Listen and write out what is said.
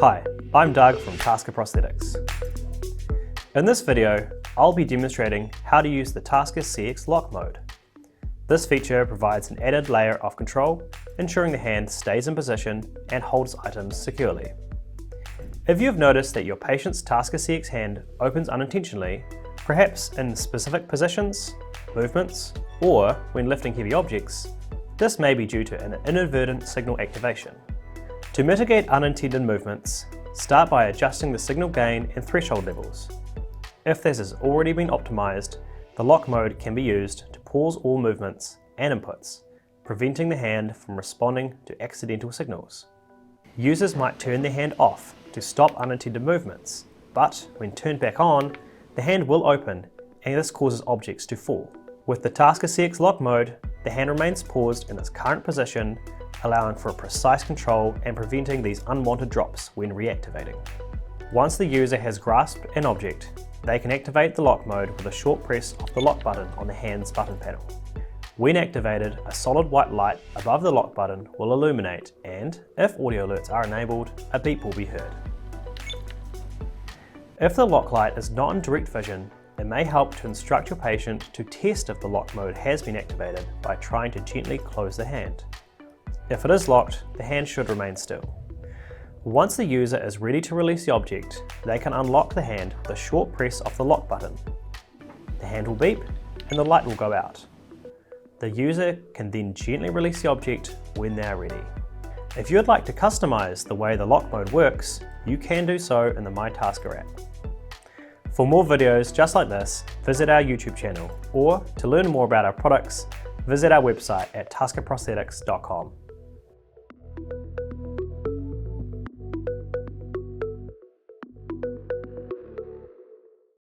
Hi, I'm Doug from TASKA Prosthetics. In this video, I'll be demonstrating how to use the TASKA CX Lock Mode. This feature provides an added layer of control, ensuring the hand stays in position and holds items securely. If you've noticed that your patient's TASKA CX hand opens unintentionally, perhaps in specific positions, movements, or when lifting heavy objects, this may be due to an inadvertent signal activation. To mitigate unintended movements, start by adjusting the signal gain and threshold levels. If this has already been optimized, the lock mode can be used to pause all movements and inputs, preventing the hand from responding to accidental signals. Users might turn their hand off to stop unintended movements, but when turned back on, the hand will open and this causes objects to fall. With the TASKA CX Lock Mode, the hand remains paused in its current position, allowing for precise control and preventing these unwanted drops when reactivating. Once the user has grasped an object, they can activate the lock mode with a short press of the lock button on the hand's button panel. When activated, a solid white light above the lock button will illuminate and, if audio alerts are enabled, a beep will be heard. If the lock light is not in direct vision, it may help to instruct your patient to test if the lock mode has been activated by trying to gently close the hand. If it is locked, the hand should remain still. Once the user is ready to release the object, they can unlock the hand with a short press of the lock button. The hand will beep and the light will go out. The user can then gently release the object when they are ready. If you would like to customize the way the lock mode works, you can do so in the TASKA app. For more videos just like this, visit our YouTube channel, or to learn more about our products, visit our website at taskaprosthetics.com.